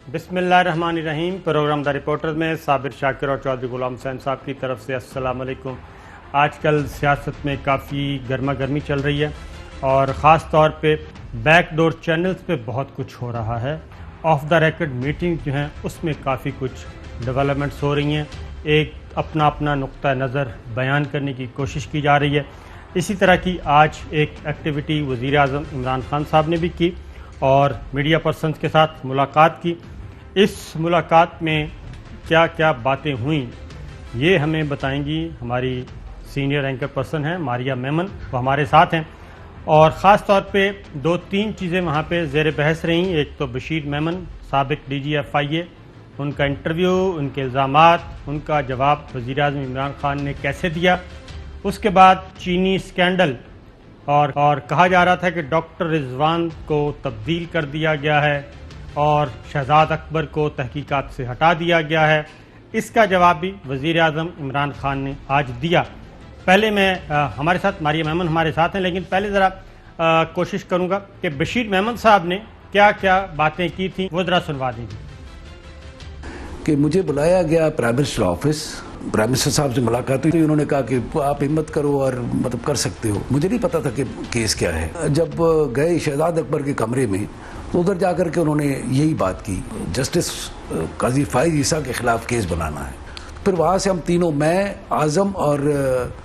بسم اللہ الرحمن الرحیم۔ پروگرام دا رپورٹر میں صابر شاکر اور چودھری غلام حسین صاحب کی طرف سے السلام علیکم۔ آج کل سیاست میں کافی گرما گرمی چل رہی ہے اور خاص طور پہ بیک ڈور چینلز پہ بہت کچھ ہو رہا ہے۔ آف دا ریکڈ میٹنگ جو ہیں اس میں کافی کچھ ڈیولپمنٹس ہو رہی ہیں، ایک اپنا نقطہ نظر بیان کرنے کی کوشش کی جا رہی ہے۔ اسی طرح کی آج ایک ایکٹیویٹی وزیر اعظم عمران خان صاحب نے بھی کی اور میڈیا پرسنز کے ساتھ ملاقات کی۔ اس ملاقات میں کیا کیا باتیں ہوئیں یہ ہمیں بتائیں گی ہماری سینئر اینکر پرسن ہیں ماریہ میمن، وہ ہمارے ساتھ ہیں، اور خاص طور پہ دو تین چیزیں وہاں پہ زیر بحث رہیں۔ ایک تو بشیر میمن سابق ڈی جی ایف آئی اے، ان کا انٹرویو، ان کے الزامات، ان کا جواب وزیر اعظم عمران خان نے کیسے دیا۔ اس کے بعد چینی اسکینڈل اور کہا جا رہا تھا کہ ڈاکٹر رضوان کو تبدیل کر دیا گیا ہے اور شہزاد اکبر کو تحقیقات سے ہٹا دیا گیا ہے۔ اس کا جواب بھی وزیر اعظم عمران خان نے آج دیا۔ پہلے میں ہمارے ساتھ ماریہ میمن ہمارے ساتھ ہیں، لیکن پہلے ذرا کوشش کروں گا کہ بشیر میمن صاحب نے کیا کیا باتیں کی تھیں وہ ذرا سنوا دیجیے۔ کہ مجھے بلایا گیا prime minister office, prime minister صاحب سے ملاقات ہوئی، انہوں نے کہا کہ آپ ہمت کرو اور کر سکتے ہو۔ مجھے نہیں پتا تھا کہ کیس کیا ہے۔ جب گئے شہزاد اکبر کے کمرے میں تو ادھر جا کر کے انہوں نے یہی بات کی، جسٹس قاضی فائز عیسیٰ کے خلاف کیس بنانا ہے۔ پھر وہاں سے ہم تینوں، میں، اعظم اور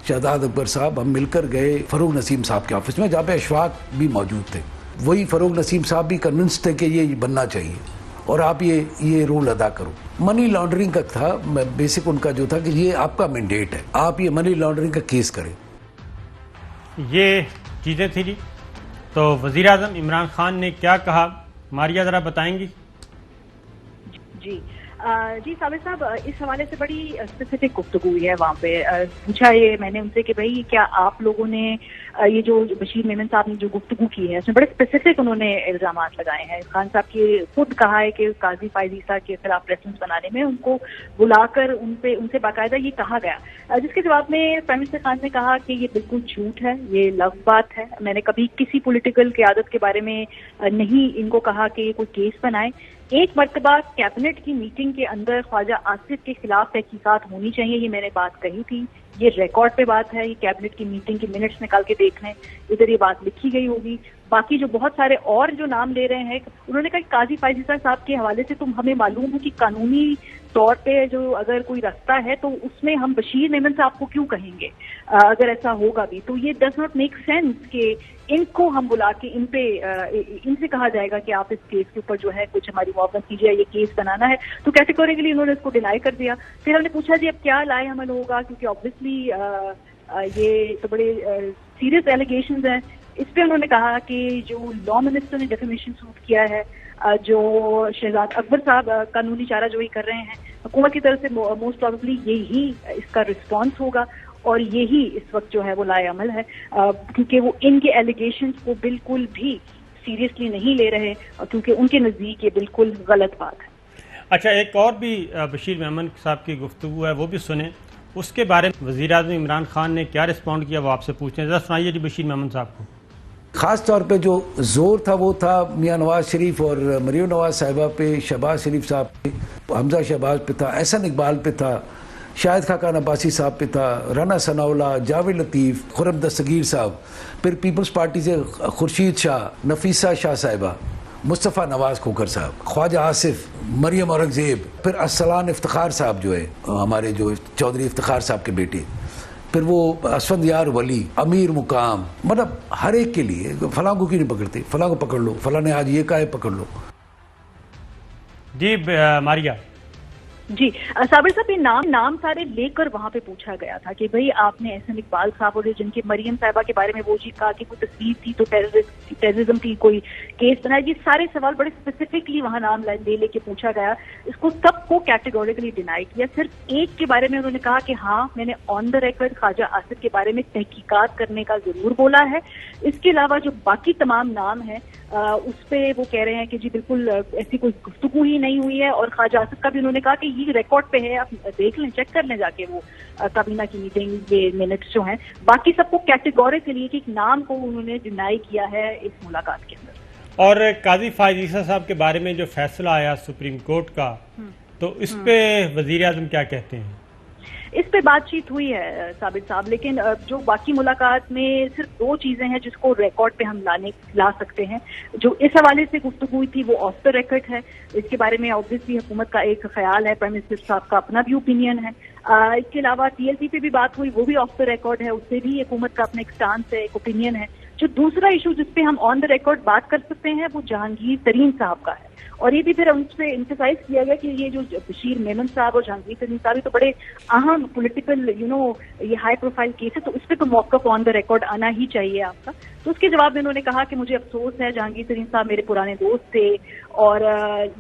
شہزاد اکبر صاحب، ہم مل کر گئے فروغ نسیم صاحب کے آفس میں، جہاں پہ اشفاق بھی موجود تھے۔ وہی فروغ نسیم صاحب بھی کنونس تھے کہ یہ بننا چاہیے اور آپ یہ رول ادا کرو۔ منی لانڈرنگ کا تھا بیسک، ان کا جو تھا کہ یہ آپ کا مینڈیٹ ہے، آپ یہ منی لانڈرنگ کا کیس کریں۔ یہ چیزیں تھیں جی۔ تو وزیر اعظم عمران خان نے کیا کہا ماریہ ذرا بتائیں گی؟ جی صابر صاحب، اس حوالے سے بڑی اسپیسیفک گفتگو ہوئی ہے وہاں پہ۔ پوچھا یہ میں نے ان سے کہ بھائی کیا آپ لوگوں نے یہ جو بشیر میمن صاحب نے جو گفتگو کی ہے اس میں بڑے اسپیسیفک انہوں نے الزامات لگائے ہیں۔ خان صاحب کی خود کہا ہے کہ قاضی فائز عیسیٰ کے خلاف ریفرنس بنانے میں ان کو بلا کر ان سے باقاعدہ یہ کہا گیا، جس کے جواب میں پرائم منسٹر خان نے کہا کہ یہ بالکل جھوٹ ہے، یہ لفظ بات ہے، میں نے کبھی کسی پولیٹیکل قیادت کے بارے میں نہیں ان کو کہا کہ یہ کوئی کیس بنائے۔ ایک مرتبہ کیبنٹ کی میٹنگ کے اندر خواجہ آصف کے خلاف تحقیقات ہونی چاہیے، یہ میں نے بات کہی تھی، یہ ریکارڈ پہ بات ہے، یہ کیبنٹ کی میٹنگ کے منٹس نکال کے دیکھ لیں، ادھر یہ بات لکھی گئی ہوگی۔ باقی جو بہت سارے اور جو نام لے رہے ہیں، انہوں نے کہا کہ قاضی فائز عیسیٰ صاحب کے حوالے سے تو ہمیں معلوم ہے کہ قانونی طور پہ جو اگر کوئی رستہ ہے تو اس میں ہم بشیر میمن صاحب کو کیوں کہیں گے اگر ایسا ہوگا بھی، تو یہ ڈز ناٹ میک سینس کہ ان کو ہم بلا کے ان سے کہا جائے گا کہ آپ اس کیس کے اوپر جو ہے کچھ ہماری معاونت کیجیے، یہ کیس بنانا ہے۔ تو کیٹیگوریکلی انہوں نے اس کو ڈینائی کر دیا۔ پھر ہم نے پوچھا جی اب کیا لائے عمل ہوگا، کیونکہ آبویسلی یہ تو بڑے سیریس ایلیگیشنز ہیں۔ اس پہ انہوں نے کہا کہ جو لا منسٹر نے ڈیفیمیشن سوٹ کیا ہے، جو شہزاد اکبر صاحب قانونی چارہ جوئی کر رہے ہیں، حکومت کی طرف سے موسٹ پروبیبلی یہی اس کا رسپانس ہوگا اور یہی اس وقت جو ہے وہ لائے عمل ہے، کیونکہ وہ ان کے ایلیگیشنز کو بالکل بھی سیریسلی نہیں لے رہے، کیونکہ ان کے نزدیک یہ بالکل غلط بات ہے۔ اچھا، ایک اور بھی بشیر میمن صاحب کی گفتگو ہے، وہ بھی سنیں۔ اس کے بارے میں وزیر اعظم عمران خان نے کیا رسپونڈ کیا وہ آپ سے پوچھتے ہیں، ذرا سنائیے جی بشیر میمن صاحب کو۔ خاص طور پہ جو زور تھا وہ تھا میاں نواز شریف اور مریم نواز صاحبہ پہ، شہباز شریف صاحب پہ، حمزہ شہباز پہ تھا، احسن اقبال پہ تھا، شاہد خاقان عباسی صاحب پہ تھا، رانا ثناء اللہ، جاوید لطیف، خرم دستگیر صاحب، پھر پیپلز پارٹی سے خورشید شاہ، نفیسہ شاہ صاحبہ، مصطفیٰ نواز کھوکھر صاحب، خواجہ آصف، مریم اورنگزیب، پھر ارسلان افتخار صاحب جو ہے ہمارے جو چودھری افتخار صاحب کے بیٹے، پھر وہ اسفند یار ولی، امیر مقام، مطلب ہر ایک کے لیے فلاں کو کیوں نہیں پکڑتے، فلاں کو پکڑ لو، فلاں نے آج یہ کہا ہے پکڑ لو۔ جی ماریہ۔ جی صابر صاحب، یہ نام سارے لے کر وہاں پہ پوچھا گیا تھا کہ بھئی آپ نے احسن اقبال صاحب اور جن کے مریم صاحبہ کے بارے میں وہ چیز کہا کہ کوئی تصویر تھی تو ٹیررزم کی کوئی کیس بنایا، یہ سارے سوال بڑے اسپیسیفکلی وہاں نام لے کے پوچھا گیا۔ اس کو سب کو کیٹیگوریکلی ڈینائی کیا، صرف ایک کے بارے میں انہوں نے کہا کہ ہاں میں نے آن دا ریکارڈ خواجہ آصف کے بارے میں تحقیقات کرنے کا ضرور بولا ہے۔ اس کے علاوہ جو باقی تمام نام ہیں اس پہ وہ کہہ رہے ہیں کہ جی بالکل ایسی کوئی گفتگو ہی نہیں ہوئی ہے، اور خواجہ آصف کا بھی انہوں نے کہا کہ یہ ریکارڈ پہ ہے، آپ دیکھ لیں، چیک کر لیں جا کے وہ کابینہ کی میٹنگ کے منٹس جو ہیں۔ باقی سب کو کیٹیگوریکلی ایک نام کو انہوں نے ڈینائی کیا ہے اس ملاقات کے اندر۔ اور قاضی فائز عیسیٰ صاحب کے بارے میں جو فیصلہ آیا سپریم کورٹ کا، تو اس پہ وزیر اعظم کیا کہتے ہیں؟ اس پہ بات چیت ہوئی ہے ثابت صاحب، لیکن جو باقی ملاقات میں صرف 2 چیزیں ہیں جس کو ریکارڈ پہ ہم لا سکتے ہیں. جو اس حوالے سے گفتگو ہوئی تھی وہ آف دا ریکارڈ ہے. اس کے بارے میں آبویسلی حکومت کا ایک خیال ہے، پرائم منسٹر صاحب کا اپنا بھی اوپینین ہے. اس کے علاوہ TLP پہ بھی بات ہوئی، وہ بھی آف دا ریکارڈ ہے، اس سے بھی حکومت کا اپنا ایک اسٹانس ہے، ایک اوپینین ہے. جو دوسرا ایشو جس پہ ہم آن دا ریکارڈ بات کر سکتے ہیں وہ جہانگیر ترین صاحب کا ہے، اور یہ بھی پھر ان سے امفسائز کیا گیا کہ یہ جو بشیر میمن صاحب اور جہانگیر ترین صاحب یہ تو بڑے اہم پولیٹیکل یہ ہائی پروفائل کیس ہے، تو اس پہ تو موقف آن دا ریکارڈ آنا ہی چاہیے آپ کا. تو اس کے جواب میں انہوں نے کہا کہ مجھے افسوس ہے، جہانگیر ترین صاحب میرے پرانے دوست تھے، اور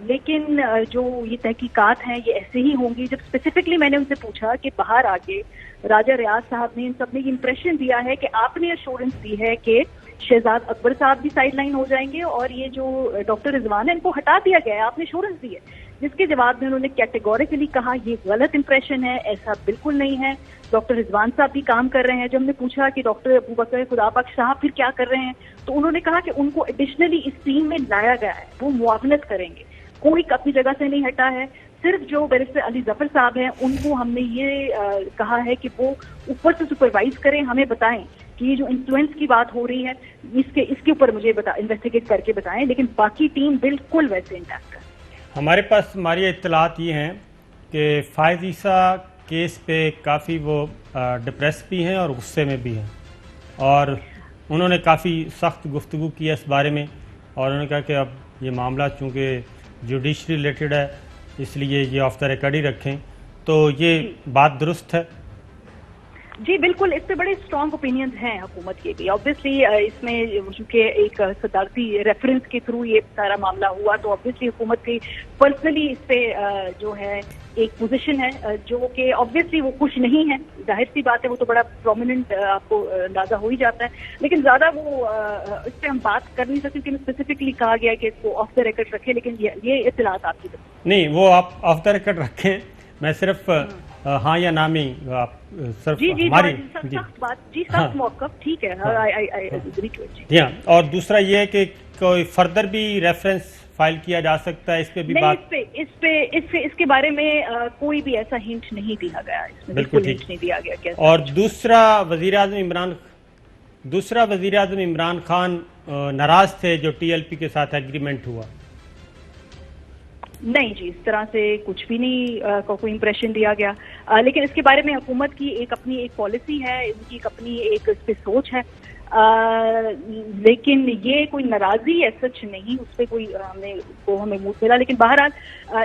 لیکن جو یہ تحقیقات ہیں یہ ایسے ہی ہوں گی. جب اسپیسیفکلی میں نے ان سے پوچھا کہ باہر آ کے راجہ ریاض صاحب نے ان سب نے یہ امپریشن دیا ہے کہ آپ نے ایشورنس دی ہے کہ شہزاد اکبر صاحب بھی سائڈ لائن ہو جائیں گے اور یہ جو ڈاکٹر رضوان ہے ان کو ہٹا دیا گیا ہے، آپ نے ایشورنس دی ہے، جس کے جواب میں انہوں نے کیٹیگوریکلی کہا یہ غلط امپریشن ہے، ایسا بالکل نہیں ہے. ڈاکٹر رضوان صاحب بھی کام کر رہے ہیں. جب ہم نے پوچھا کہ ڈاکٹر ابوبکر خدا بخش صاحب پھر کیا کر رہے ہیں، تو انہوں نے کہا کہ ان کو ایڈیشنلی اس ٹیم میں لایا گیا ہے، وہ معاونت کریں گے، کوئی اپنی جگہ سے نہیں ہٹا ہے. صرف جو بیرسٹر علی ظفر صاحب ہیں ان کو ہم نے یہ کہا ہے کہ وہ اوپر سے سپروائز کریں، ہمیں بتائیں کہ یہ جو انفلوئنس کی بات ہو رہی ہے اس کے اوپر مجھے انویسٹیگیٹ کر کے بتائیں، لیکن باقی ٹیم بالکل ویسے انٹیکٹ ہے. ہماری اطلاعات یہ ہیں کہ فائز عیسیٰ کیس پہ کافی وہ ڈپریس بھی ہیں اور غصے میں بھی ہیں، اور انہوں نے کافی سخت گفتگو کی ہے اس بارے میں، اور انہوں نے کہا کہ اب یہ معاملہ چونکہ جوڈیشری ریلیٹڈ ہے اس لیے یہ آف دا ریکارڈ ہی رکھیں. تو یہ بات درست ہے؟ جی بالکل، اس پہ بڑے اسٹرانگ اوپینینز ہیں حکومت کے بھی. آبویسلی اس میں چونکہ ایک صدارتی ریفرنس کے تھرو یہ سارا معاملہ ہوا، تو آبویسلی حکومت کی پرسنلی اس پہ جو ہے ایک پوزیشن ہے جو کہ آبویسلی وہ خوش نہیں ہے، ظاہر سی بات ہے، وہ تو بڑا پرومیننٹ آپ کو اندازہ ہو ہی جاتا ہے. لیکن زیادہ وہ اس پہ ہم بات کر نہیں سکتے کہ اسپیسیفکلی کہا گیا کہ اس کو آف دا ریکارڈ رکھے، لیکن یہ اطلاعات آپ کی نہیں، وہ آپ آف دا ریکارڈ رکھیں. میں صرف ہاں یا نہ میں آپ صرف ہماری سخت موقف ٹھیک ہے. جی ہاں، اور دوسرا یہ ہے کہ کوئی فردر بھی ریفرنس فائل کیا جا سکتا ہے، اس پہ بھی بات اس کے بارے میں کوئی بھی ایسا ہنٹ نہیں دیا گیا، اس میں بالکل ہنٹ نہیں دیا گیا. اور دوسرا وزیر اعظم عمران خان ناراض تھے جو TLP کے ساتھ ایگریمنٹ ہوا. نہیں جی، اس طرح سے کچھ بھی نہیں کوئی امپریشن دیا گیا، لیکن اس کے بارے میں حکومت کی اپنی ایک پالیسی ہے، ان کی اپنی ایک اس پہ سوچ ہے، لیکن یہ کوئی ناراضی سچ نہیں، اس پہ کوئی ہمیں موڈ ملا. لیکن بہرحال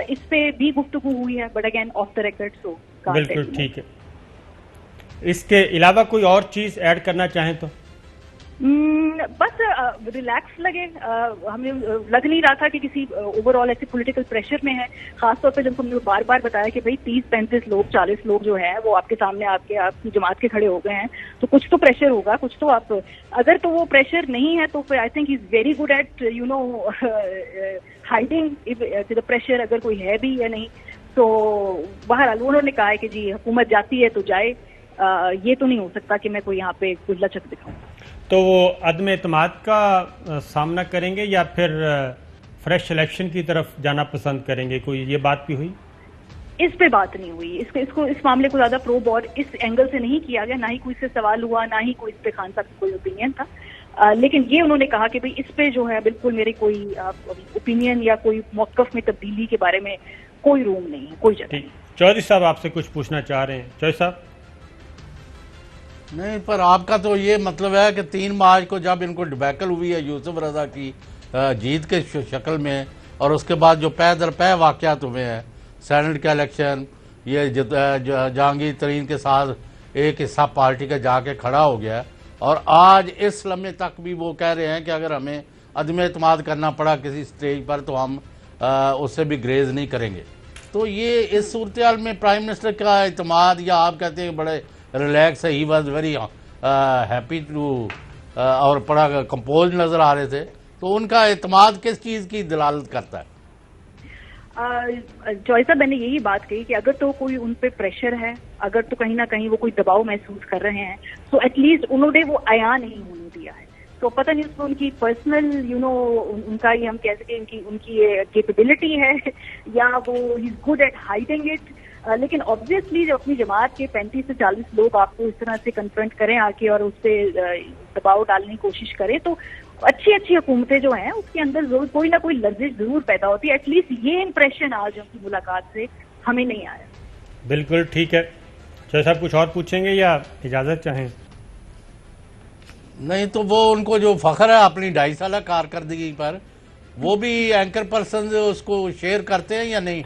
اس پہ بھی گفتگو ہوئی ہے، but again off the record. So بالکل ٹھیک ہے. اس کے علاوہ کوئی اور چیز ایڈ کرنا چاہیں تو؟ بس ریلیکس لگے، ہمیں لگ نہیں رہا تھا کہ کسی اوور آل ایسے پولیٹیکل پریشر میں ہے، خاص طور پہ جب ہم نے بار بار بتایا کہ بھائی 30-35 لوگ 40 لوگ جو ہیں وہ آپ کے سامنے آپ کی جماعت کے کھڑے ہو گئے ہیں، تو کچھ تو پریشر ہوگا، کچھ تو آپ اگر تو وہ پریشر نہیں ہے تو پھر I think is very good at hiding the pressure, اگر کوئی ہے بھی یا نہیں. تو بہرحال انہوں نے کہا ہے کہ جی حکومت جاتی ہے تو جائے، یہ تو نہیں ہو سکتا کہ میں کوئی یہاں پہ کوئی لچک دکھاؤں. تو وہ عدم اعتماد کا سامنا کریں گے یا پھر فریش الیکشن کی طرف جانا پسند کریں گے؟ کوئی یہ بات بھی ہوئی؟ اس پہ بات نہیں ہوئی، اس معاملے کو زیادہ پروب اور اس اینگل سے نہیں کیا گیا، نہ ہی کوئی سے سوال ہوا، نہ ہی کوئی اس پہ خان صاحب کا کوئی اوپینین تھا. لیکن یہ انہوں نے کہا کہ بھئی اس پہ جو ہے بالکل میرے کوئی اوپینین یا کوئی موقف میں تبدیلی کے بارے میں کوئی روم نہیں ہے، کوئی جگہ نہیں. چودھری صاحب آپ سے کچھ پوچھنا چاہ رہے ہیں. چودھری صاحب نہیں، پر آپ کا تو یہ مطلب ہے کہ 3 مارچ کو جب ان کو ڈبیکل ہوئی ہے یوسف رضا کی جیت کے شکل میں، اور اس کے بعد جو پے در پے واقعات ہوئے ہیں، سینٹ کا الیکشن، یہ جہانگیر ترین کے ساتھ ایک حصہ پارٹی کا جا کے کھڑا ہو گیا، اور آج اس لمحے تک بھی وہ کہہ رہے ہیں کہ اگر ہمیں عدم اعتماد کرنا پڑا کسی سٹیج پر تو ہم اس سے بھی گریز نہیں کریں گے. تو یہ اس صورتحال میں پرائم منسٹر کا اعتماد، یا آپ کہتے ہیں بڑے ریلیکس ہے، he was very happy too, اور بڑا کمپوز نظر آ رہے تھے، تو ان کا اعتماد کس چیز کی دلالت کرتا ہے؟ جوائے صاحب میں نے یہی بات کہی کہ اگر تو کوئی ان پہ پریشر ہے، اگر تو کہیں نہ کہیں وہ کوئی دباؤ محسوس کر رہے ہیں، تو ایٹ لیسٹ انہوں نے وہ عیاں نہیں ہونے دیا ہے. تو پتہ نہیں اس کو ان کی پرسنل ان کا یہ ہم کہہ سکیں ان کی یہ کیپیبلٹی ہے یا وہ ہی is good at hiding it. لیکن آبویسلی جب اپنی جماعت کے 35 سے 40 لوگ آپ کو اس طرح سے کنفرنٹ کریں آ کے اور اس پہ دباؤ ڈالنے کی کوشش کریں تو اچھی حکومتیں جو ہیں اس کے اندر ضرور کوئی نہ کوئی لرزش ضرور پیدا ہوتی ہے. ایٹ لیسٹ یہ امپریشن آج ان کی ملاقات سے ہمیں نہیں آیا. بالکل ٹھیک ہے. شاہ صاحب کچھ اور پوچھیں گے یا اجازت چاہیں؟ نہیں تو وہ ان کو جو فخر ہے اپنی 2.5 سالہ کارکردگی پر وہ بھی اینکر پرسن اس کو شیئر کرتے ہیں یا نہیں؟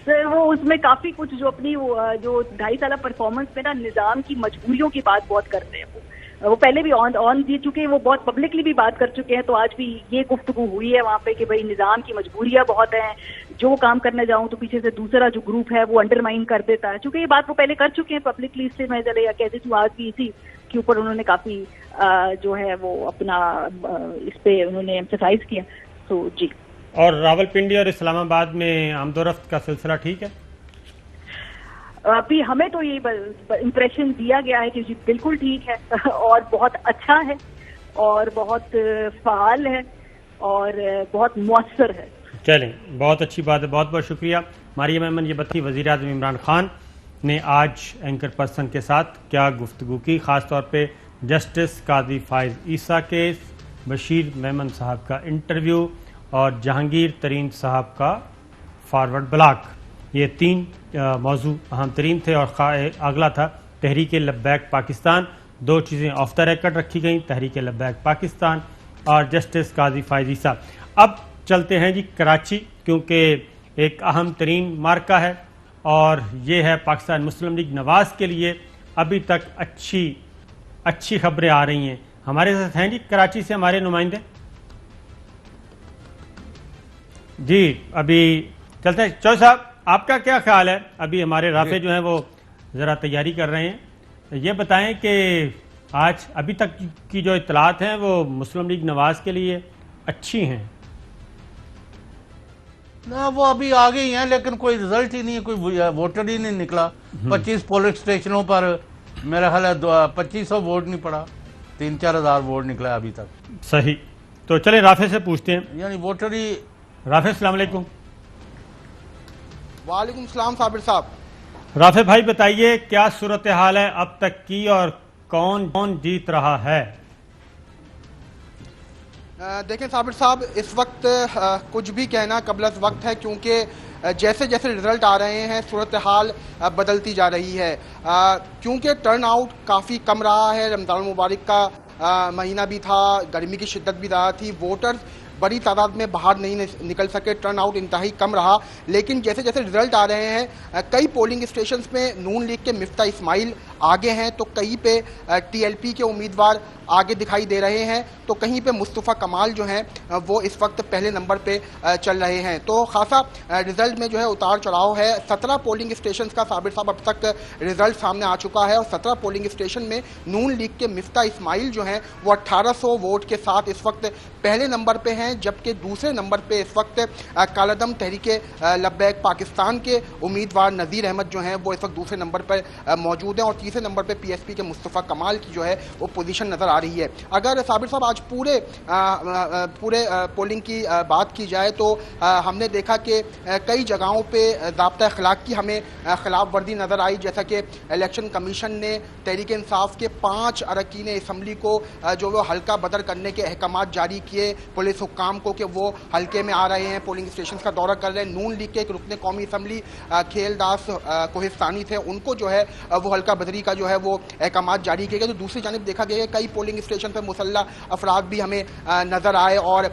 سر وہ اس میں کافی کچھ جو اپنی جو 2.5 سالہ پرفارمنس میں نا نظام کی مجبوریوں کی بات بہت کرتے ہیں. وہ پہلے بھی آن جی چکے ہیں, وہ بہت پبلکلی بھی بات کر چکے ہیں, تو آج بھی یہ گفتگو ہوئی ہے وہاں پہ کہ بھائی نظام کی مجبوریاں بہت ہیں, جو کام کرنے جاؤں تو پیچھے سے دوسرا جو گروپ ہے وہ انڈرمائن کر دیتا ہے. چونکہ یہ بات وہ پہلے کر چکے ہیں پبلکلی, اس سے میں چلے کہہ دیتی ہوں آج بھی اسی کے اوپر انہوں نے کافی جو ہے وہ اپنا اس پہ انہوں نے ایمفسائز کیا. تو جی. اور راولپنڈی اور اسلام آباد میں آمد و رفت کا سلسلہ ٹھیک ہے؟ ابھی ہمیں تو یہ امپریشن دیا گیا ہے کہ جی بالکل ٹھیک ہے اور بہت اچھا ہے اور بہت فعال ہے اور بہت مؤثر ہے. چلیں بہت اچھی بات ہے, بہت بہت شکریہ. ماریہ میمن یہ بتائی وزیر اعظم عمران خان نے آج اینکر پرسن کے ساتھ کیا گفتگو کی, خاص طور پہ جسٹس قاضی فائز عیسیٰ کیس, بشیر میمن صاحب کا انٹرویو اور جہانگیر ترین صاحب کا فارورڈ بلاک. یہ 3 موضوع اہم ترین تھے اور اگلا تھا تحریک لبیک پاکستان. 2 چیزیں آف دا ریکارڈ رکھی گئیں, تحریک لبیک پاکستان اور جسٹس قاضی فائز عیسیٰ. اب چلتے ہیں جی کراچی, کیونکہ ایک اہم ترین مارکہ ہے اور یہ ہے پاکستان مسلم لیگ نواز کے لیے ابھی تک اچھی خبریں آ رہی ہیں. ہمارے ساتھ ہیں جی کراچی سے ہمارے نمائندے. جی ابھی چلتے ہیں. چوہدری صاحب آپ کا کیا خیال ہے؟ ابھی ہمارے رافع جو ہیں وہ ذرا تیاری کر رہے ہیں, یہ بتائیں کہ آج ابھی تک کی جو اطلاعات ہیں وہ مسلم لیگ نواز کے لیے اچھی ہیں. نہ وہ ابھی آگے ہی ہیں لیکن کوئی رزلٹ ہی نہیں ہے, کوئی ووٹر ہی نہیں نکلا. 25 پولنگ اسٹیشنوں پر میرا خیال ہے 2500 ووٹ نہیں پڑا, 3-4 ہزار ووٹ نکلا ہے ابھی تک. صحیح. تو چلیں رافع سے پوچھتے ہیں. یعنی ووٹر ہی. رافع السلام علیکم. وعلیکم السلام صابر صاحب. رافع بھائی بتائیے کیا صورتحال ہے اب تک کی اور کون جیت رہا ہے؟ دیکھیں صابر صاحب اس وقت کچھ بھی کہنا قبل از وقت ہے, کیونکہ جیسے جیسے رزلٹ آ رہے ہیں صورتحال بدلتی جا رہی ہے. کیونکہ ٹرن آؤٹ کافی کم رہا ہے, رمضان المبارک کا مہینہ بھی تھا, گرمی کی شدت بھی زیادہ تھی, ووٹرز بڑی تعداد میں باہر نہیں نکل سکے, ٹرن آؤٹ انتہائی کم رہا. لیکن جیسے جیسے رزلٹ آ رہے ہیں کئی پولنگ اسٹیشنز میں نون لیگ کے مفتاح اسماعیل آگے ہیں, تو کہیں پہ ٹی ایل پی کے امیدوار آگے دکھائی دے رہے ہیں, تو کہیں پہ مصطفیٰ کمال جو ہیں وہ اس وقت پہلے نمبر پہ چل رہے ہیں. تو خاصا رزلٹ میں جو ہے اتار چڑھاؤ ہے. 17 پولنگ اسٹیشنز کا صابر صاحب اب تک رزلٹ سامنے آ چکا ہے اور 17 پولنگ اسٹیشن میں نون لیگ کے مفتاح اسماعیل جو ہیں وہ 1800 ووٹ کے ساتھ اس وقت پہلے نمبر پہ ہیں, جبکہ دوسرے نمبر پہ اس وقت کالعدم تحریک لبیک پاکستان کے امیدوار نذیر احمد جو ہیں وہ اس وقت دوسرے نمبر پر موجود ہیں, اور تیسرے نمبر پہ پی ایس پی کے مصطفیٰ کمال کی جو ہے وہ پوزیشن نظر آ رہی ہے. اگر صابر صاحب آج پورے پولنگ کی بات کی جائے تو ہم نے دیکھا کہ کئی جگہوں پہ ضابطہ اخلاق کی ہمیں خلاف ورزی نظر آئی, جیسا کہ الیکشن کمیشن نے تحریک انصاف کے 5 اراکین اسمبلی کو جو وہ حلقہ بدر کرنے کے احکامات جاری کیے پولیس حکام کو کہ وہ حلقے میں آ رہے ہیں, پولنگ اسٹیشنز کا دورہ کر رہے ہیں. نون لیگ کے ایک رکن قومی اسمبلی کھیل داس کوہستانی تھے, ان کو جو ہے وہ حلقہ بدری کا جو ہے وہ احکامات جاری کیے گئے. تو دوسری جانب دیکھا گیا کہ کئی پولنگ اسٹیشن پہ مسلح افراد بھی ہمیں نظر آئے اور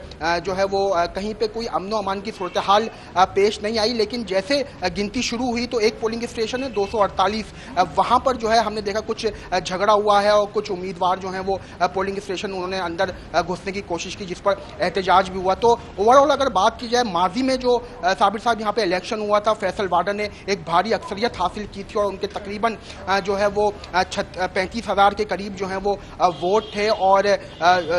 جو ہے وہ کہیں پہ کوئی امن و امان کی صورتحال پیش نہیں آئی. لیکن جیسے گنتی شروع ہوئی تو ایک پولنگ اسٹیشن ہے 248, وہاں پر جو ہے ہم نے دیکھا کچھ جھگڑا ہوا ہے اور کچھ امیدوار جو ہیں وہ پولنگ اسٹیشن انہوں نے اندر گھسنے کی کوشش کی, جس پر احتجاج بھی ہوا. تو اوور آل اگر بات کی جائے ماضی میں جو صابر صاحب یہاں پہ الیکشن ہوا تھا, فیصل واڈا نے ایک بھاری اکثریت حاصل کی تھی اور ان کے تقریباً جو ہے وہ 35,000 کے قریب جو ہیں وہ ووٹ تھے اور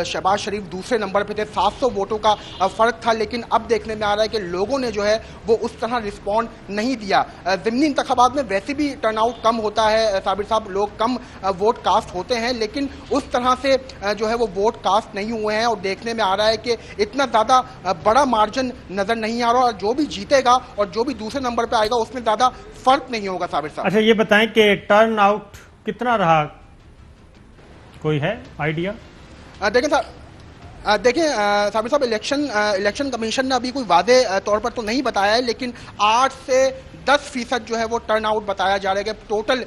شہباز شریف دوسرے نمبر پہ تھے. 700 ووٹوں کا فرق تھا, لیکن اب دیکھنے میں آ رہا ہے کہ لوگوں نے جو ہے وہ اس طرح رسپونڈ نہیں دیا. ضمنی انتخابات میں ویسے بھی ٹرن آؤٹ کم ہوتا ہے صابر صاحب, لوگ کم ووٹ کاسٹ ہوتے ہیں, لیکن اس طرح سے جو ہے وہ ووٹ کاسٹ نہیں ہوئے ہیں اور دیکھنے میں آ رہا ہے کہ اتنا زیادہ بڑا مارجن نظر نہیں آ رہا, اور جو بھی جیتے گا اور جو بھی دوسرے نمبر پہ آئے گا اس میں زیادہ فرق نہیں ہوگا صابر صاحب. اچھا یہ بتائیں کہ ٹرن آؤٹ کتنا رہا, کوئی ہے آئیڈیا؟ دیکھیں صابر صاحب, الیکشن کمیشن نے ابھی کوئی واضح طور پر تو نہیں بتایا ہے, لیکن 8 سے 10% جو ہے وہ ٹرن آؤٹ بتایا جا رہا ہے کہ ٹوٹل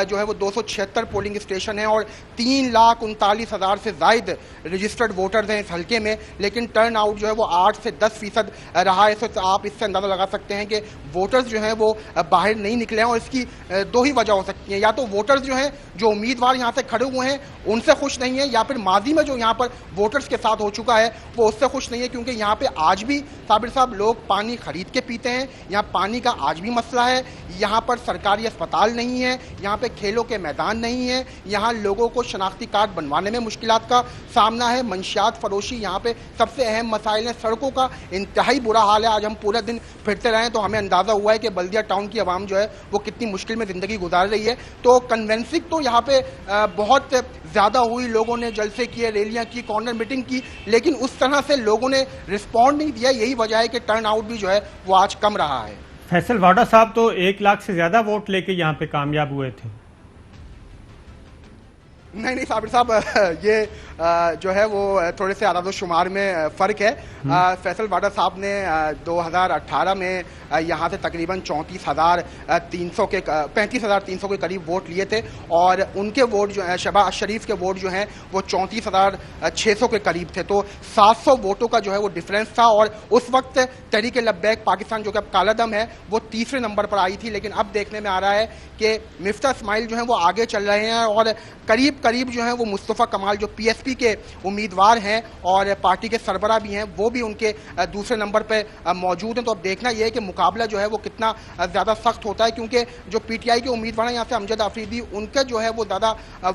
جو ہے وہ 276 پولنگ اسٹیشن ہیں اور 3,39,000 سے زائد رجسٹرڈ ووٹرز ہیں اس حلقے میں, لیکن ٹرن آؤٹ جو ہے وہ 8 سے 10% رہا ہے. آپ اس سے اندازہ لگا سکتے ہیں کہ ووٹرز جو ہیں وہ باہر نہیں نکلے ہیں, اور اس کی دو ہی وجہ ہو سکتی ہیں. یا تو ووٹرز جو ہیں جو امیدوار یہاں سے کھڑے ہوئے ہیں ان سے خوش نہیں ہیں, یا پھر ماضی میں جو یہاں پر ووٹرز کے ساتھ ہو چکا ہے وہ اس سے خوش نہیں ہے, کیونکہ یہاں پہ آج بھی صابر صاحب لوگ پانی خرید کے پیتے ہیں. یہاں پانی کا آج بھی مسئلہ ہے, یہاں پر سرکاری اسپتال نہیں ہے, یہاں پہ کھیلوں کے میدان نہیں ہے, یہاں لوگوں کو شناختی کارڈ بنوانے میں مشکلات کا سامنا ہے, منشیات فروشی یہاں پہ سب سے اہم مسائل ہیں, سڑکوں کا انتہائی برا حال ہے. آج ہم پورا دن پھرتے رہے تو ہمیں اندازہ ہوا ہے کہ بلدیہ ٹاؤن کی عوام جو ہے وہ کتنی مشکل میں زندگی گزار رہی ہے. تو کنونسنگ تو یہاں پہ بہت زیادہ ہوئی, لوگوں نے جلسے کیے, ریلیاں کی, کارنر میٹنگ کی, لیکن اس طرح سے لوگوں نے رسپونڈ نہیں دیا. یہی وجہ ہے کہ ٹرن آؤٹ بھی جو ہے وہ آج کم رہا ہے. فیصل واڈا صاحب تو 1 لاکھ سے زیادہ ووٹ لے کے یہاں پہ کامیاب ہوئے تھے. نہیں صابر صاحب, یہ جو ہے وہ تھوڑے سے اعداد و شمار میں فرق ہے. فیصل واڈا صاحب نے 2018 میں یہاں سے تقریباً 35,300 کے قریب ووٹ لیے تھے, اور ان کے ووٹ جو ہیں شہباز شریف کے ووٹ جو ہیں وہ 34,600 کے قریب تھے. تو 700 ووٹوں کا جو ہے وہ ڈفرینس تھا, اور اس وقت تحریک لبیک پاکستان جو کہ اب کالا دم ہے وہ تیسرے نمبر پر آئی تھی. لیکن اب دیکھنے میں آ رہا ہے کہ مفتاح اسماعیل جو ہیں وہ آگے چل رہے ہیں, اور قریب جو ہیں وہ مصطفیٰ کمال جو پی ایس پی کے امیدوار ہیں اور پارٹی کے سربراہ بھی ہیں وہ بھی ان کے دوسرے نمبر پہ موجود ہیں. تو اب دیکھنا یہ ہے کہ مقابلہ جو ہے وہ کتنا زیادہ سخت ہوتا ہے, کیونکہ جو پی ٹی آئی کے امیدوار ہیں یہاں سے امجد آفریدی, ان کے جو ہے وہ زیادہ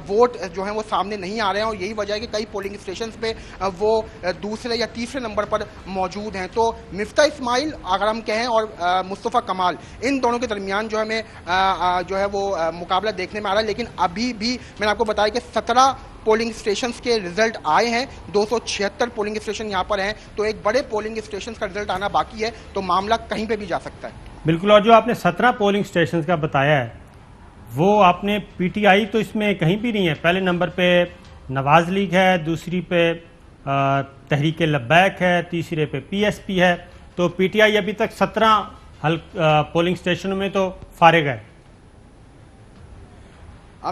ووٹ جو ہیں وہ سامنے نہیں آ رہے ہیں, اور یہی وجہ ہے کہ کئی پولنگ اسٹیشنز پہ وہ دوسرے یا تیسرے نمبر پر موجود ہیں. تو مفتاح اسماعیل اگر ہم کہیں اور مصطفیٰ کمال, ان دونوں کے درمیان جو ہمیں جو ہے وہ مقابلہ دیکھنے میں آ رہا ہے. لیکن ابھی بھی میں نے آپ کو بتایا کہ 17 پولنگ اسٹیشنز کے رزلٹ آئے ہیں, 276 پولنگ اسٹیشن یہاں پر ہیں, تو ایک بڑے پولنگ اسٹیشنز کا رزلٹ آنا باقی ہے, تو معاملہ کہیں پہ بھی جا سکتا ہے. بالکل, اور جو آپ نے 17 پولنگ اسٹیشنز کا بتایا ہے وہ آپ نے پی ٹی آئی تو اس میں کہیں بھی نہیں ہے. پہلے نمبر پہ نواز لیگ ہے, دوسری پہ تحریک لبیک ہے, تیسرے پہ پی ایس پی ہے. تو پی ٹی آئی ابھی تک 17 پولنگ اسٹیشنوں میں تو فارغ ہے.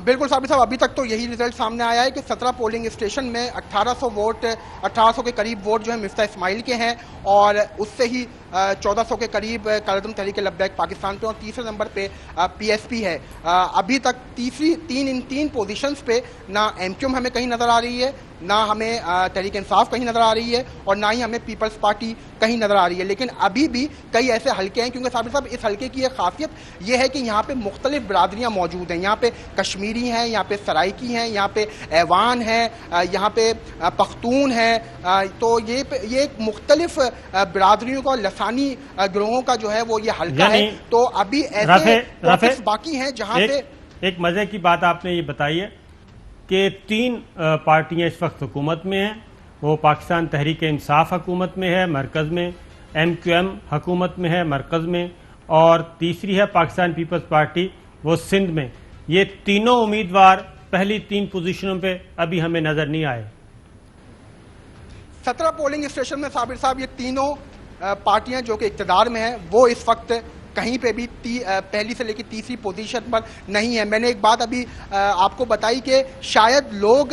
بالکل صابر صاحب, ابھی تک تو یہی رزلٹ سامنے آیا ہے کہ 17 پولنگ اسٹیشن میں 1800 کے قریب ووٹ جو ہے مفتاح اسماعیل کے ہیں, اور اس سے ہی 1400 کے قریب کالعدم تحریک لبیک پاکستان پہ, اور تیسرے نمبر پہ پی ایس پی ہے. ابھی تک تین پوزیشنز پہ نہ ایم کیو ایم ہمیں کہیں نظر آ رہی ہے, نہ ہمیں تحریک انصاف کہیں نظر آ رہی ہے, اور نہ ہی ہمیں پیپلز پارٹی کہیں نظر آ رہی ہے. لیکن ابھی بھی کئی ایسے حلقے ہیں, کیونکہ صابر صاحب اس حلقے کی ایک خاصیت یہ ہے کہ یہاں پہ مختلف برادریاں موجود ہیں. یہاں پہ کشمیری ہیں, یہاں پہ سرائکی ہیں, یہاں پہ ایوان ہیں, یہاں پہ پختون ہیں. تو یہ ایک مختلف برادریوں کا, لسانی گروہوں کا جو ہے وہ یہ حلقہ ہے. تو ابھی ایسے پاکٹس باقی ہیں جہاں سے ایک مزے کی بات آپ نے یہ بتائی ہے کہ 3 پارٹیاں اس وقت حکومت میں ہیں. وہ پاکستان تحریک انصاف حکومت میں ہے مرکز میں, ایم کیو ایم حکومت میں ہے مرکز میں, اور تیسری ہے پاکستان پیپلز پارٹی وہ سندھ میں. یہ تینوں امیدوار پہلی 3 پوزیشنوں پہ ابھی ہمیں نظر نہیں آئے. 17 پولنگ اسٹیشن میں صابر صاحب یہ تینوں پارٹیاں جو کہ اقتدار میں ہیں وہ اس وقت کہیں پہ بھی پہلی سے لے کے تیسری پوزیشن پر نہیں ہے. میں نے ایک بات ابھی آپ کو بتائی کہ شاید لوگ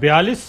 42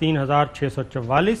3644,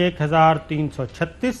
1336,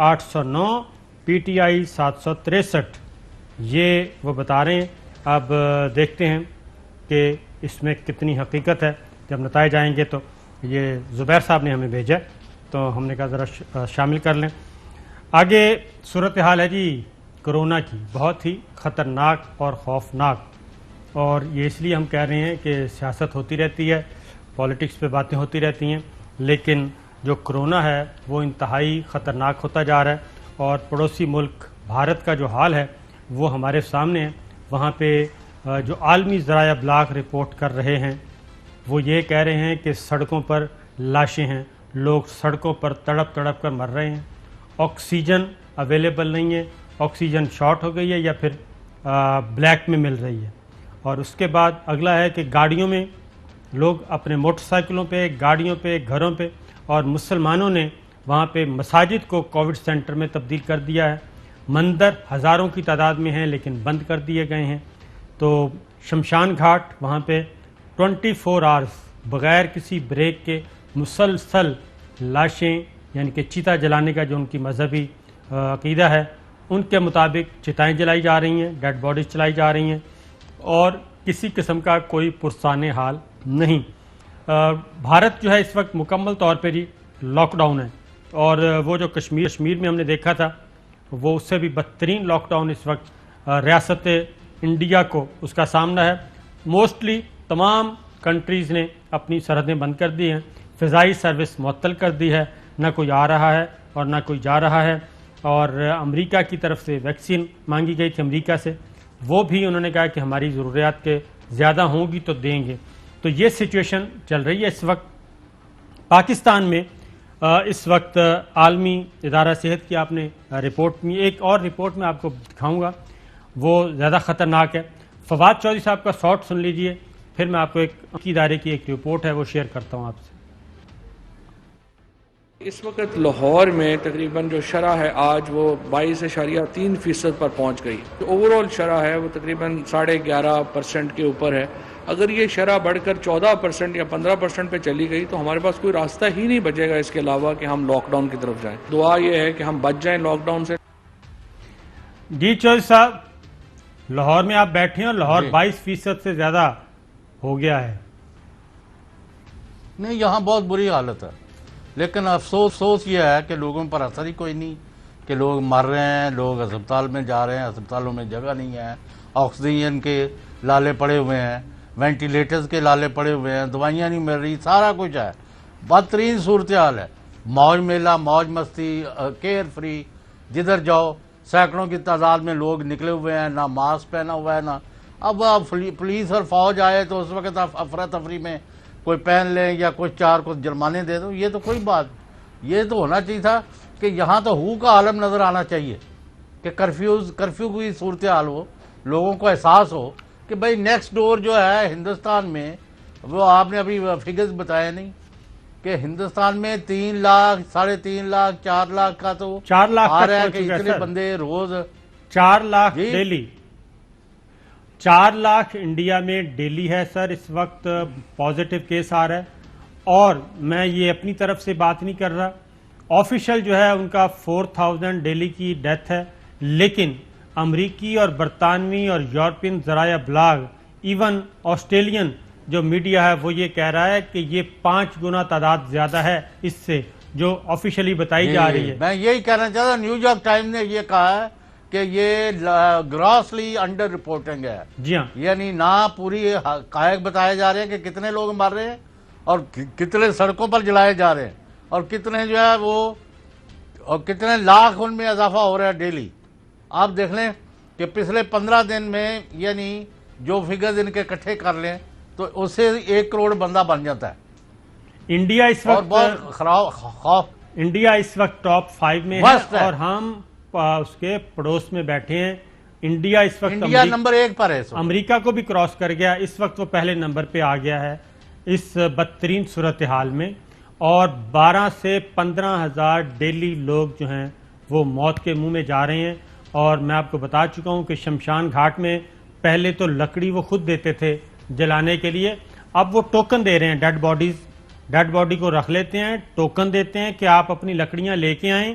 809, PTI 763 یہ وہ بتا رہے ہیں. اب دیکھتے ہیں کہ اس میں کتنی حقیقت ہے. جب نتائج آئیں گے تو یہ زبیر صاحب نے ہمیں بھیجا تو ہم نے کہا ذرا شامل کر لیں. آگے صورتحال ہے جی کرونا کی، بہت ہی خطرناک اور خوفناک، اور یہ اس لیے ہم کہہ رہے ہیں کہ سیاست ہوتی رہتی ہے، پالیٹکس پہ باتیں ہوتی رہتی ہیں، لیکن جو کرونا ہے وہ انتہائی خطرناک ہوتا جا رہا ہے. اور پڑوسی ملک بھارت کا جو حال ہے وہ ہمارے سامنے ہے. وہاں پہ جو عالمی ذرائع ابلاغ رپورٹ کر رہے ہیں وہ یہ کہہ رہے ہیں کہ سڑکوں پر لاشیں ہیں، لوگ سڑکوں پر تڑپ تڑپ کر مر رہے ہیں. آکسیجن اویلیبل نہیں ہے، آکسیجن شارٹ ہو گئی ہے یا پھر بلیک میں مل رہی ہے. اور اس کے بعد اگلا ہے کہ گاڑیوں میں لوگ اپنے موٹر سائیکلوں پہ، گاڑیوں پہ، گھروں پہ، اور مسلمانوں نے وہاں پہ مساجد کو کووڈ سینٹر میں تبدیل کر دیا ہے. مندر ہزاروں کی تعداد میں ہیں لیکن بند کر دیے گئے ہیں. تو شمشان گھاٹ وہاں پہ 24 آورز بغیر کسی بریک کے مسلسل لاشیں، یعنی کہ چیتا جلانے کا جو ان کی مذہبی عقیدہ ہے ان کے مطابق چتائیں جلائی جا رہی ہیں، ڈیڈ باڈیز چلائی جا رہی ہیں، اور کسی قسم کا کوئی پرسان حال نہیں. بھارت جو ہے اس وقت مکمل طور پہ جی لاک ڈاؤن ہے، اور وہ جو کشمیر میں ہم نے دیکھا تھا وہ اس سے بھی بدترین لاک ڈاؤن اس وقت ریاست انڈیا کو اس کا سامنا ہے. موسٹلی تمام کنٹریز نے اپنی سرحدیں بند کر دی ہیں، فضائی سروس معطل کر دی ہے، نہ کوئی آ رہا ہے اور نہ کوئی جا رہا ہے. اور امریکہ کی طرف سے ویکسین مانگی گئی تھی امریکہ سے، وہ بھی انہوں نے کہا کہ ہماری ضروریات کے زیادہ ہوں گی تو دیں گے. تو یہ سچویشن چل رہی ہے اس وقت پاکستان میں. اس وقت عالمی ادارہ صحت کی آپ نے رپورٹ میں، ایک اور رپورٹ میں آپ کو دکھاؤں گا وہ زیادہ خطرناک ہے. فواد چودھری صاحب کا شارٹ سن لیجئے، پھر میں آپ کو ایک ادارے کی ایک رپورٹ ہے وہ شیئر کرتا ہوں آپ سے. اس وقت لاہور میں تقریباً جو شرح ہے آج وہ 22.3% پر پہنچ گئی. جو اوورال شرح ہے وہ تقریباً 11.5% کے اوپر ہے. اگر یہ شرح بڑھ کر 14% یا 15% پہ چلی گئی تو ہمارے پاس کوئی راستہ ہی نہیں بچے گا اس کے علاوہ کہ ہم لاک ڈاؤن کی طرف جائیں. دعا یہ ہے کہ ہم بچ جائیں لاک ڈاؤن سے. جی چودھری صاحب، لاہور میں آپ بیٹھے ہیں اور لاہور 22% سے زیادہ ہو گیا ہے. نہیں، یہاں بہت بری حالت ہے، لیکن افسوس یہ ہے کہ لوگوں پر اثر ہی کوئی نہیں، کہ لوگ مر رہے ہیں، لوگ اسپتال میں جا رہے ہیں، اسپتالوں میں جگہ نہیں ہے، آکسیجن کے لالے پڑے ہوئے ہیں، وینٹیلیٹرز کے لالے پڑے ہوئے ہیں، دوائیاں نہیں مل رہی، سارا کچھ ہے. بدترین صورتحال ہے. موج میلہ، موج مستی، کیئر فری، جدھر جاؤ سینکڑوں کی تعداد میں لوگ نکلے ہوئے ہیں، نہ ماسک پہنا ہوا ہے، نہ اب پولیس اور فوج آئے تو اس وقت افراتفری میں کوئی پہن لیں یا کچھ جرمانے دے دو. یہ تو کوئی بات، یہ تو ہونا چاہیے تھا کہ یہاں تو ہو کا عالم نظر آنا چاہیے کہ کرفیو کی صورتحال ہو، لوگوں کو احساس ہو کہ بھائی نیکسٹ ڈور جو ہے ہندوستان میں، وہ آپ نے ابھی فگرز بتایا نہیں کہ ہندوستان میں 3 لاکھ، 3.5 لاکھ، 4 لاکھ کا تو 4 لاکھ آ رہا ہے کہ اتنے بندے روز 4 لاکھ ڈیلی، 4 لاکھ انڈیا میں ڈیلی ہے سر اس وقت پازیٹیو کیس آ رہا ہے. اور میں یہ اپنی طرف سے بات نہیں کر رہا، آفیشل جو ہے ان کا 4000 ڈیلی کی ڈیتھ ہے، لیکن امریکی اور برطانوی اور یورپین ذرائع ابلاغ، ایون آسٹریلین جو میڈیا ہے وہ یہ کہہ رہا ہے کہ یہ 5 گنا تعداد زیادہ ہے اس سے جو آفیشلی بتائی جا رہی ہے. میں یہی کہنا چاہتا ہوں، نیو یارک ٹائم نے یہ کہا ہے کہ یہ گراسلی انڈر رپورٹنگ ہے. جی ہاں، یعنی نہ پوری حقائق بتائے جا رہے ہیں کہ کتنے لوگ مر رہے ہیں اور کتنے سڑکوں پر جلائے جا رہے ہیں اور کتنے جو ہے وہ، اور کتنے لاکھ ان میں اضافہ ہو رہا ہے ڈیلی. آپ دیکھ لیں کہ پچھلے 15 دن میں یعنی جو فگرز ان کے اکٹھے کر لیں تو اس سے 1 کروڑ بندہ بن جاتا ہے. انڈیا اس وقت بہت خوف، انڈیا اس وقت ٹاپ 5 میں ہے اور ہم اس کے پڑوس میں بیٹھے ہیں. انڈیا اس وقت نمبر 1 پر ہے. امریکہ کو بھی کراس کر گیا، اس وقت وہ پہلے نمبر پہ آ گیا ہے اس بدترین صورتحال میں. اور 12 سے 15 ہزار ڈیلی لوگ جو ہیں وہ موت کے منہ میں جا رہے ہیں. اور میں آپ کو بتا چکا ہوں کہ شمشان گھاٹ میں پہلے تو لکڑی وہ خود دیتے تھے جلانے کے لیے، اب وہ ٹوکن دے رہے ہیں. ڈیڈ باڈی کو رکھ لیتے ہیں، ٹوکن دیتے ہیں کہ آپ اپنی لکڑیاں لے کے آئیں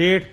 1.5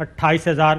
28,000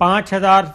5,000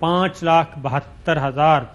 5,72,000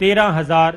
13,000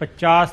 50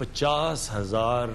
50,000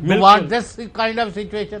You want this kind of situation?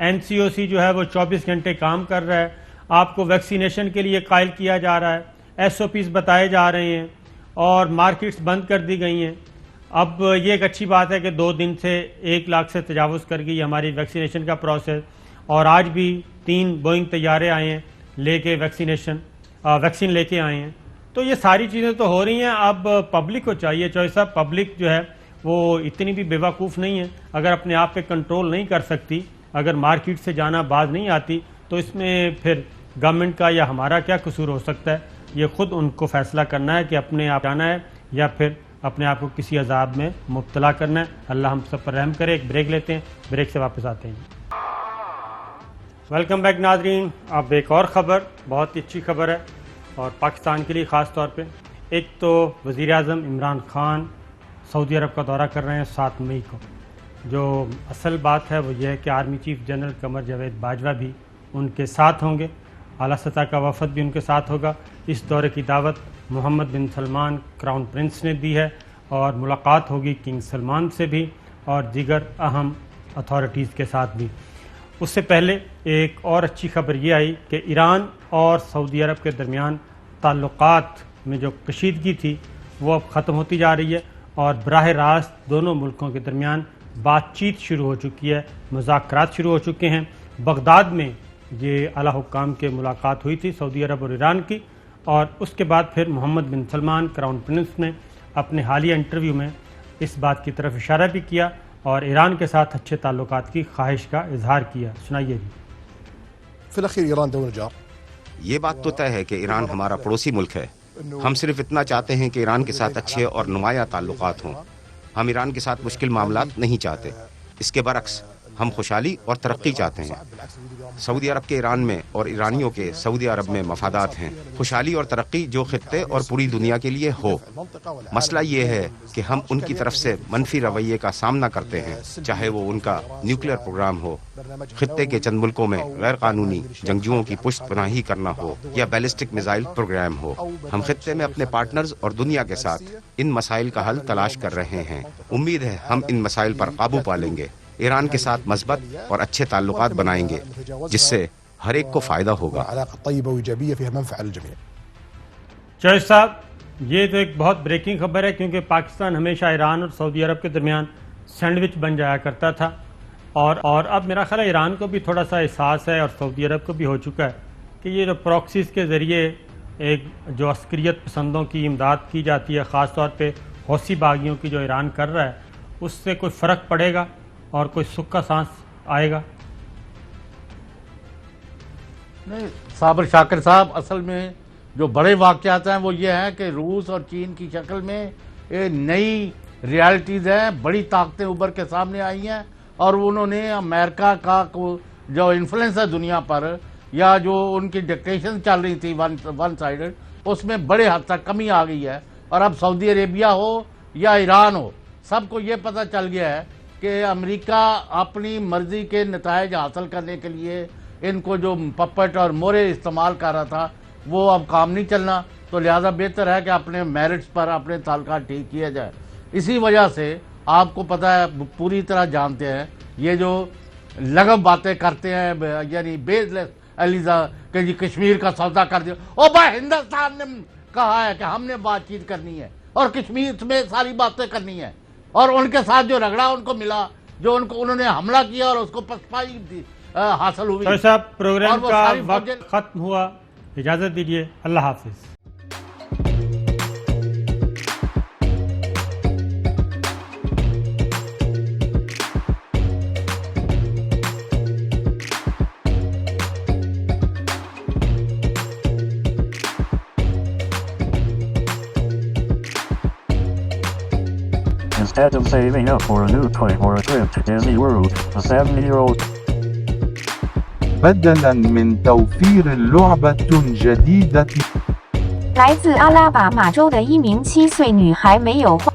NCOC جو ہے وہ 24 گھنٹے کام کر رہا ہے, آپ کو ویکسینیشن کے لیے قائل کیا جا رہا ہے, SOPs بتائے جا رہے ہیں, اور مارکیٹس بند کر دی گئی ہیں. اب یہ ایک اچھی بات ہے کہ 2 دن سے 1 لاکھ سے تجاوز کر گئی ہماری ویکسینیشن کا پروسیس, اور آج بھی 3 بوئنگ طیارے آئے ہیں لے کے ویکسین لے کے آئے ہیں. تو یہ ساری چیزیں تو ہو رہی ہیں. اب پبلک کو چاہیے, چوائس صاحب, پبلک جو ہے وہ اتنی بھی بے وقوف نہیں ہے. اگر اپنے آپ پہ کنٹرول نہیں کر سکتی, اگر مارکیٹ سے جانا باز نہیں آتی, تو اس میں پھر گورنمنٹ کا یا ہمارا کیا قصور ہو سکتا ہے؟ یہ خود ان کو فیصلہ کرنا ہے کہ اپنے آپ جانا ہے یا پھر اپنے آپ کو کسی عذاب میں مبتلا کرنا ہے. اللہ ہم سب پر رحم کرے. ایک بریک لیتے ہیں, بریک سے واپس آتے ہیں. ویلکم بیک ناظرین. اب ایک اور خبر, بہت ہی اچھی خبر ہے, اور پاکستان کے لیے خاص طور پہ. ایک تو وزیر اعظم عمران خان سعودی عرب کا دورہ کر رہے ہیں 7 مئی کو. جو اصل بات ہے وہ یہ ہے کہ army chief general Qamar Javed Bajwa بھی ان کے ساتھ ہوں گے, اعلیٰ سطح کا وفد بھی ان کے ساتھ ہوگا. اس دورے کی دعوت محمد بن سلمان کراؤن پرنس نے دی ہے, اور ملاقات ہوگی کنگ سلمان سے بھی اور دیگر اہم اتھارٹیز کے ساتھ بھی. اس سے پہلے ایک اور اچھی خبر یہ آئی کہ ایران اور سعودی عرب کے درمیان تعلقات میں جو کشیدگی تھی وہ اب ختم ہوتی جا رہی ہے, اور براہ راست دونوں ملکوں کے درمیان بات چیت شروع ہو چکی ہے, مذاکرات شروع ہو چکے ہیں. بغداد میں یہ اعلیٰ حکام کے ملاقات ہوئی تھی سعودی عرب اور ایران کی, اور اس کے بعد پھر محمد بن سلمان کراؤن پرنس نے اپنے حالیہ انٹرویو میں اس بات کی طرف اشارہ بھی کیا اور ایران کے ساتھ اچھے تعلقات کی خواہش کا اظہار کیا. سنائیے جی. فی الاخیر ایران دولة جار. یہ بات تو طے ہے کہ ایران ہمارا پڑوسی ملک ہے. ہم صرف اتنا چاہتے ہیں کہ ایران کے ساتھ اچھے اور نمایاں تعلقات ہوں. ہم ایران کے ساتھ مشکل معاملات نہیں چاہتے. اس کے برعکس ہم خوشحالی اور ترقی چاہتے ہیں. سعودی عرب کے ایران میں اور ایرانیوں کے سعودی عرب میں مفادات ہیں. خوشحالی اور ترقی جو خطے اور پوری دنیا کے لیے ہو. مسئلہ یہ ہے کہ ہم ان کی طرف سے منفی رویے کا سامنا کرتے ہیں, چاہے وہ ان کا نیوکلیئر پروگرام ہو, خطے کے چند ملکوں میں غیر قانونی جنگجوؤں کی پشت پناہی کرنا ہو, یا بیلسٹک میزائل پروگرام ہو. ہم خطے میں اپنے پارٹنرز اور دنیا کے ساتھ ان مسائل کا حل تلاش کر رہے ہیں. امید ہے ہم ان مسائل پر قابو پا لیں گے. ایران کے ساتھ مثبت اور اچھے تعلقات بنائیں گے جس سے ہر ایک کو فائدہ ہوگا. چوہدری صاحب, یہ تو ایک بہت بریکنگ خبر ہے, کیونکہ پاکستان ہمیشہ ایران اور سعودی عرب کے درمیان سینڈوچ بن جایا کرتا تھا, اور اب میرا خیال ہے ایران کو بھی تھوڑا سا احساس ہے اور سعودی عرب کو بھی ہو چکا ہے کہ یہ جو پراکسیز کے ذریعے ایک جو عسکریت پسندوں کی امداد کی جاتی ہے, خاص طور پہ حوثی باغیوں کی جو ایران کر رہا ہے, اس سے کوئی فرق پڑے گا اور کوئی سکھ کا سانس آئے گا. نہیں صابر شاکر صاحب, اصل میں جو بڑے واقعات ہیں وہ یہ ہیں کہ روس اور چین کی شکل میں نئی ریالٹیز ہیں, بڑی طاقتیں ابھر کے سامنے آئی ہیں, اور انہوں نے امریکہ کا جو انفلوئنس ہے دنیا پر, یا جو ان کی ڈکٹیشن چل رہی تھی ون سائیڈڈ, اس میں بڑے حد تک کمی آ گئی ہے. اور اب سعودی عربیہ ہو یا ایران ہو, سب کو یہ پتہ چل گیا ہے کہ امریکہ اپنی مرضی کے نتائج حاصل کرنے کے لیے ان کو جو پپٹ اور مورے استعمال کر رہا تھا وہ اب کام نہیں چلنا, تو لہذا بہتر ہے کہ اپنے میرٹس پر اپنے تعلقات ٹھیک کیا جائے. اسی وجہ سے آپ کو پتہ ہے, پوری طرح جانتے ہیں, یہ جو لغو باتیں کرتے ہیں, یعنی بیس لیس علیزہ کہ جی کشمیر کا سودا کر دیا. او بھائی, ہندوستان نے کہا ہے کہ ہم نے بات چیت کرنی ہے اور کشمیر میں ساری باتیں کرنی ہے, اور ان کے ساتھ جو رگڑا ان کو ملا, جو انہوں نے حملہ کیا اور اس کو پسپائی حاصل ہوئی. تو صاحب پروگرام کا وقت ختم ہوا, اجازت دیجیے, اللہ حافظ. Instead of saving up for a new toy or a trip to Disney World, a 7-year-old بدلاً من توفير لعبة جديدة 来自阿拉巴马州的一名7岁女孩没有花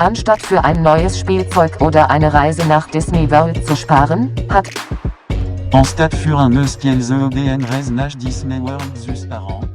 Anstatt für ein neues Spielzeug oder eine Reise nach Disney World zu sparen, hat Anstatt für un neus Spielzeug oder eine Reise nach Disney World zu sparen,